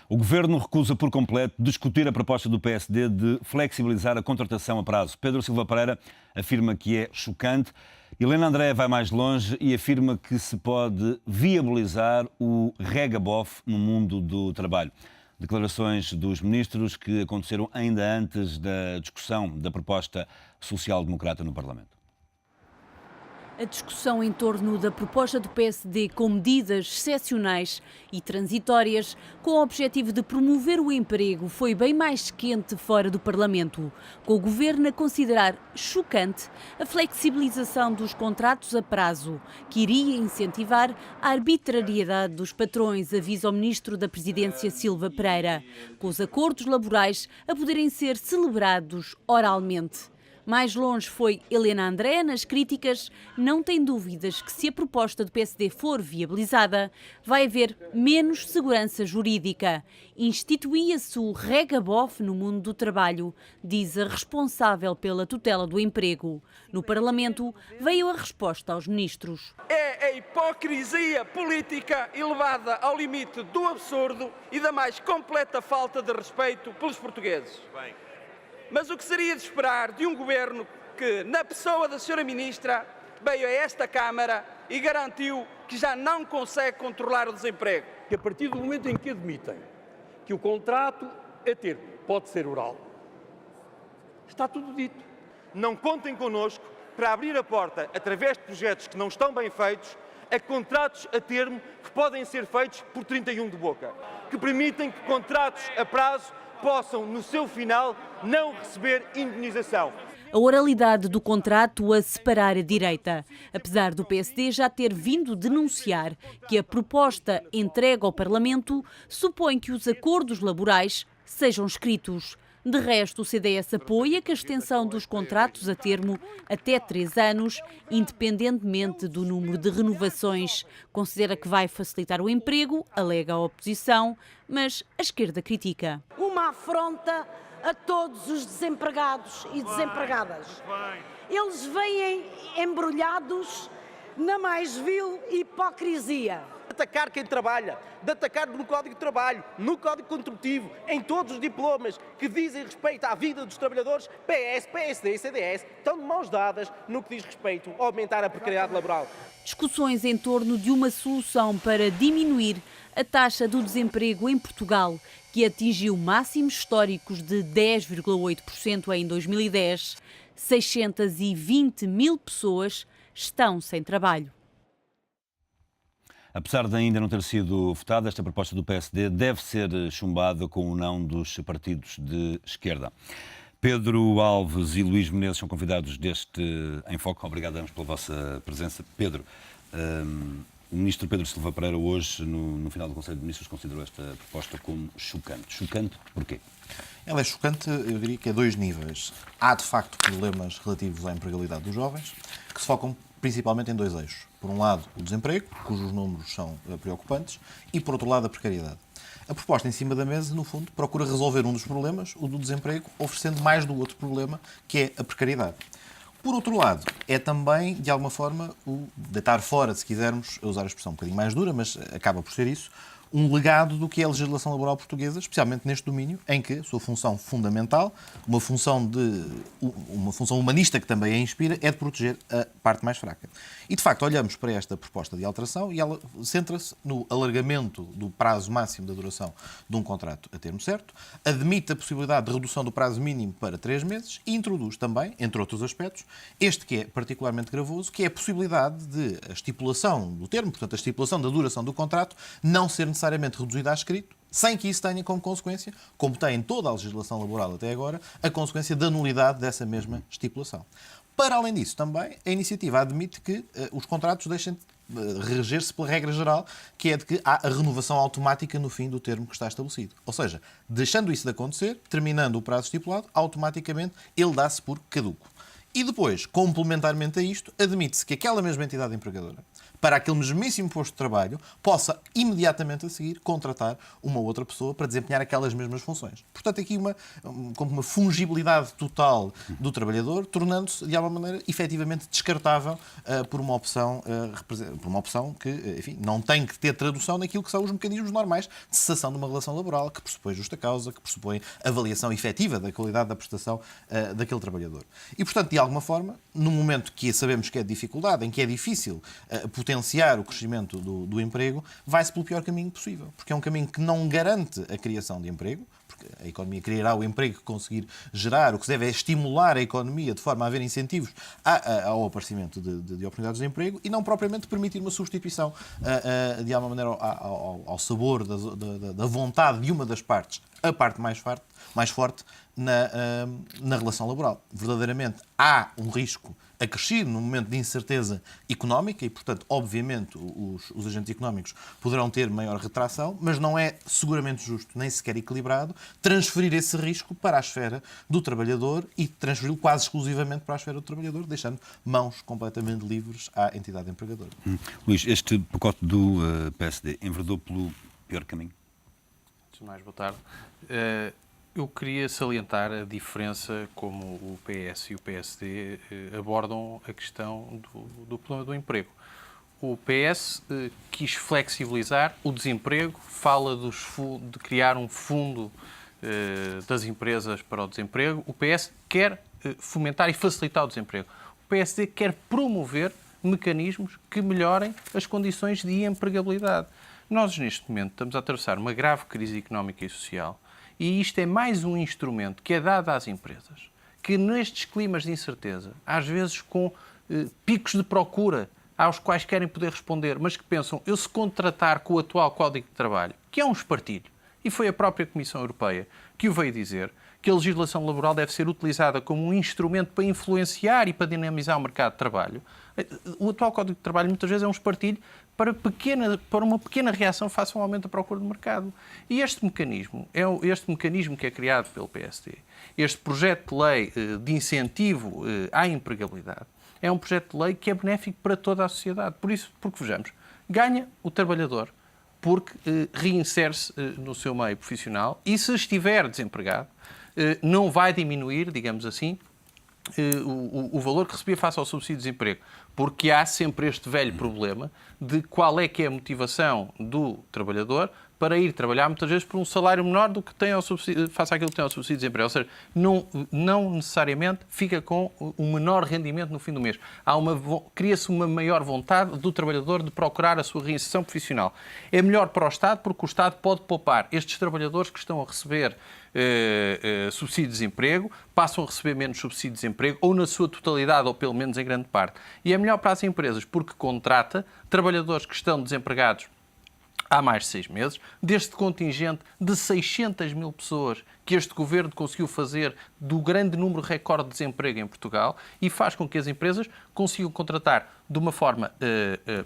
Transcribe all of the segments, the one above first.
O Governo recusa por completo discutir a proposta do PSD de flexibilizar a contratação a prazo. Pedro Silva Pereira afirma que é chocante. Helena André vai mais longe e afirma que se pode viabilizar o regabof no mundo do trabalho. Declarações dos ministros que aconteceram ainda antes da discussão da proposta social-democrata no Parlamento. A discussão em torno da proposta do PSD com medidas excepcionais e transitórias com o objetivo de promover o emprego foi bem mais quente fora do Parlamento, com o Governo a considerar chocante a flexibilização dos contratos a prazo, que iria incentivar a arbitrariedade dos patrões, avisa o Ministro da Presidência Silva Pereira, com os acordos laborais a poderem ser celebrados oralmente. Mais longe foi Helena André nas críticas. Não tem dúvidas que se a proposta do PSD for viabilizada, vai haver menos segurança jurídica. Instituía-se o regabof no mundo do trabalho, diz a responsável pela tutela do emprego. No Parlamento veio a resposta aos ministros. É a hipocrisia política elevada ao limite do absurdo e da mais completa falta de respeito pelos portugueses. Mas o que seria de esperar de um governo que, na pessoa da senhora ministra, veio a esta Câmara e garantiu que já não consegue controlar o desemprego? Que a partir do momento em que admitem que o contrato a termo pode ser oral, está tudo dito. Não contem connosco para abrir a porta, através de projetos que não estão bem feitos, a contratos a termo que podem ser feitos por 31 de boca, que permitem que contratos a prazo possam, no seu final, não receber indenização. A oralidade do contrato a separar a direita, apesar do PSD já ter vindo denunciar que a proposta entregue ao Parlamento supõe que os acordos laborais sejam escritos. De resto, o CDS apoia que a extensão dos contratos a termo até 3 anos, independentemente do número de renovações. Considera que vai facilitar o emprego, alega a oposição, mas a esquerda critica. Uma afronta a todos os desempregados e desempregadas. Eles vêm embrulhados na mais vil hipocrisia. Atacar quem trabalha, de atacar no Código de Trabalho, no Código Contributivo, em todos os diplomas que dizem respeito à vida dos trabalhadores, PS, PSD e CDS estão de mãos dadas no que diz respeito a aumentar a precariedade laboral. Discussões em torno de uma solução para diminuir a taxa do desemprego em Portugal, que atingiu máximos históricos de 10,8% em 2010. 620 mil pessoas estão sem trabalho. Apesar de ainda não ter sido votada, esta proposta do PSD deve ser chumbada com o não dos partidos de esquerda. Pedro Alves e Luís Menezes são convidados deste Enfoque. Obrigado a ambos pela vossa presença. Pedro, o ministro Pedro Silva Pereira hoje, no final do Conselho de Ministros, considerou esta proposta como chocante. Chocante porquê? Ela é chocante, eu diria que a 2 níveis. Há, de facto, problemas relativos à empregabilidade dos jovens, que se focam principalmente em 2 eixos. Por um lado, o desemprego, cujos números são preocupantes, e, por outro lado, a precariedade. A proposta em cima da mesa, no fundo, procura resolver um dos problemas, o do desemprego, oferecendo mais do outro problema, que é a precariedade. Por outro lado, é também, de alguma forma, o deitar fora, se quisermos, usar a expressão um bocadinho mais dura, mas acaba por ser isso, um legado do que é a legislação laboral portuguesa, especialmente neste domínio, em que a sua função fundamental, uma função humanista que também a inspira, é de proteger a parte mais fraca. E, de facto, olhamos para esta proposta de alteração e ela centra-se no alargamento do prazo máximo da duração de um contrato a termo certo, admite a possibilidade de redução do prazo mínimo para 3 meses e introduz também, entre outros aspectos, este que é particularmente gravoso, que é a possibilidade de a estipulação do termo, portanto, a estipulação da duração do contrato, não ser necessariamente reduzida a escrito, sem que isso tenha como consequência, como tem em toda a legislação laboral até agora, a consequência da nulidade dessa mesma estipulação. Para além disso, também, a iniciativa admite que os contratos deixem de reger-se pela regra geral, que é de que há a renovação automática no fim do termo que está estabelecido. Ou seja, deixando isso de acontecer, terminando o prazo estipulado, automaticamente ele dá-se por caduco. E depois, complementarmente a isto, admite-se que aquela mesma entidade empregadora, para aquele mesmíssimo posto de trabalho, possa imediatamente a seguir contratar uma outra pessoa para desempenhar aquelas mesmas funções. Portanto, aqui como uma fungibilidade total do trabalhador, tornando-se, de alguma maneira, efetivamente descartável por uma opção que, enfim, não tem que ter tradução naquilo que são os mecanismos normais de cessação de uma relação laboral, que pressupõe justa causa, que pressupõe avaliação efetiva da qualidade da prestação daquele trabalhador. E, portanto, de alguma forma, no momento que sabemos que é de dificuldade, em que é difícil potenciar o crescimento do emprego, vai-se pelo pior caminho possível. Porque é um caminho que não garante a criação de emprego, porque a economia criará o emprego que conseguir gerar, o que se deve é estimular a economia de forma a haver incentivos ao aparecimento de oportunidades de emprego e não propriamente permitir uma substituição, de alguma maneira, ao sabor da vontade de uma das partes, a parte mais forte na relação laboral. Verdadeiramente há um risco acrescido no momento de incerteza económica e, portanto, obviamente, os agentes económicos poderão ter maior retração, mas não é seguramente justo, nem sequer equilibrado, transferir esse risco para a esfera do trabalhador e transferi-lo quase exclusivamente para a esfera do trabalhador, deixando mãos completamente livres à entidade empregadora. Luís, este pacote do PSD enverdou pelo pior caminho? Antes de mais, boa tarde. Eu queria salientar a diferença como o PS e o PSD abordam a questão do problema do emprego. O PS quis flexibilizar o desemprego, fala de criar um fundo das empresas para o desemprego. O PS quer fomentar e facilitar o desemprego. O PSD quer promover mecanismos que melhorem as condições de empregabilidade. Nós, neste momento, estamos a atravessar uma grave crise económica e social. E isto é mais um instrumento que é dado às empresas, que nestes climas de incerteza, às vezes com picos de procura aos quais querem poder responder, mas que pensam, eu se contratar com o atual Código de Trabalho, que é um espartilho, e foi a própria Comissão Europeia que o veio dizer, que a legislação laboral deve ser utilizada como um instrumento para influenciar e para dinamizar o mercado de trabalho. O atual Código de Trabalho muitas vezes é um espartilho para uma pequena reação face ao aumento da procura do mercado. E este mecanismo que é criado pelo PSD, este projeto de lei de incentivo à empregabilidade, é um projeto de lei que é benéfico para toda a sociedade. Porque vejamos, ganha o trabalhador porque reinsere-se no seu meio profissional e, se estiver desempregado, não vai diminuir, digamos assim, o valor que recebia face ao subsídio de desemprego, porque há sempre este velho problema de qual é que é a motivação do trabalhador para ir trabalhar, muitas vezes, por um salário menor do que tem ao subsídio, face àquilo que tem ao subsídio de desemprego. Ou seja, não necessariamente fica com um menor rendimento no fim do mês. Cria-se uma maior vontade do trabalhador de procurar a sua reinserção profissional. É melhor para o Estado, porque o Estado pode poupar estes trabalhadores que estão a receber subsídio de desemprego, passam a receber menos subsídio de desemprego, ou na sua totalidade, ou pelo menos em grande parte. E é melhor para as empresas, porque contrata trabalhadores que estão desempregados há mais de 6 meses, deste contingente de 600 mil pessoas que este governo conseguiu fazer do grande número recorde de desemprego em Portugal, e faz com que as empresas consigam contratar de uma forma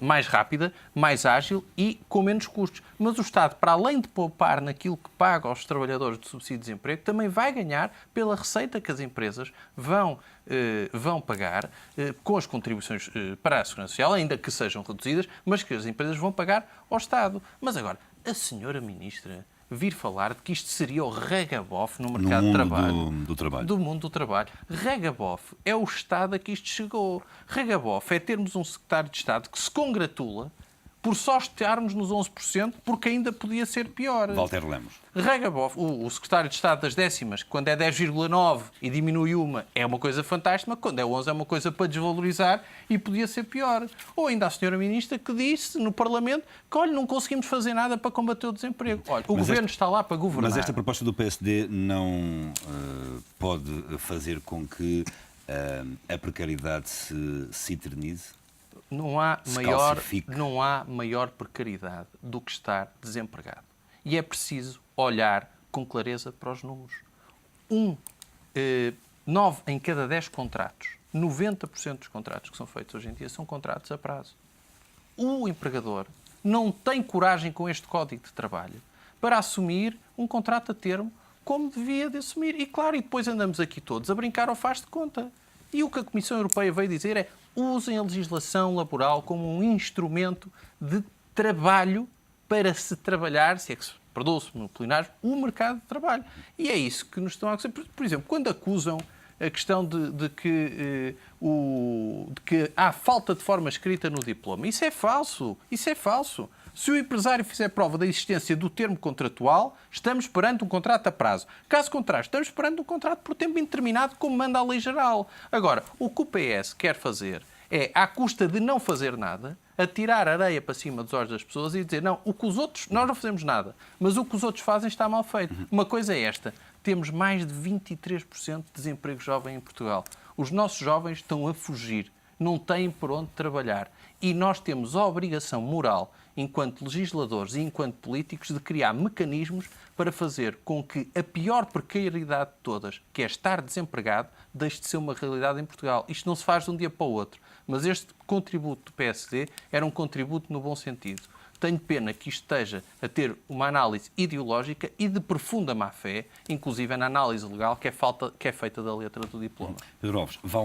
mais rápida, mais ágil e com menos custos. Mas o Estado, para além de poupar naquilo que paga aos trabalhadores de subsídio de desemprego, também vai ganhar pela receita que as empresas vão pagar com as contribuições para a Segurança Social, ainda que sejam reduzidas, mas que as empresas vão pagar ao Estado. Mas agora, a senhora Ministra vir falar de que isto seria o regabof no mercado de trabalho. Do mundo do trabalho. Regabof é o estado a que isto chegou. Regabof é termos um secretário de Estado que se congratula por só estarmos nos 11%, porque ainda podia ser pior. Walter Lemos. Regabof, o secretário de Estado das décimas, quando é 10,9 e diminui uma, é uma coisa fantástica, quando é 11 é uma coisa para desvalorizar e podia ser pior. Ou ainda a senhora Ministra que disse no Parlamento que, olha, não conseguimos fazer nada para combater o desemprego. Olha, o Governo está lá para governar. Mas esta proposta do PSD não pode fazer com que a precariedade se eternize? Não há maior precariedade do que estar desempregado. E é preciso olhar com clareza para os números. 9 em cada 10 contratos, 90% dos contratos que são feitos hoje em dia são contratos a prazo. O empregador não tem coragem com este Código de Trabalho para assumir um contrato a termo como devia de assumir. E claro, e depois andamos aqui todos a brincar ao faz de conta. E o que a Comissão Europeia veio dizer é: usem a legislação laboral como um instrumento de trabalho para se trabalhar, se é que se perdoa-se no plenário, o mercado de trabalho. E é isso que nos estão a acontecer. Por exemplo, quando acusam a questão de que há falta de forma escrita no diploma. Isso é falso. Isso é falso. Se o empresário fizer prova da existência do termo contratual, estamos perante um contrato a prazo. Caso contrário, estamos perante um contrato por tempo indeterminado, como manda a lei geral. Agora, o que o PS quer fazer é, à custa de não fazer nada, atirar areia para cima dos olhos das pessoas e dizer: não, o que os outros, nós não fazemos nada, mas o que os outros fazem está mal feito. Uma coisa é esta: temos mais de 23% de desemprego jovem em Portugal. Os nossos jovens estão a fugir, não têm por onde trabalhar. E nós temos a obrigação moral, enquanto legisladores e enquanto políticos, de criar mecanismos para fazer com que a pior precariedade de todas, que é estar desempregado, deixe de ser uma realidade em Portugal. Isto não se faz de um dia para o outro. Mas este contributo do PSD era um contributo no bom sentido. Tenho pena que isto esteja a ter uma análise ideológica e de profunda má-fé, inclusive na análise legal que é feita da letra do diploma. Pedro Alves, vale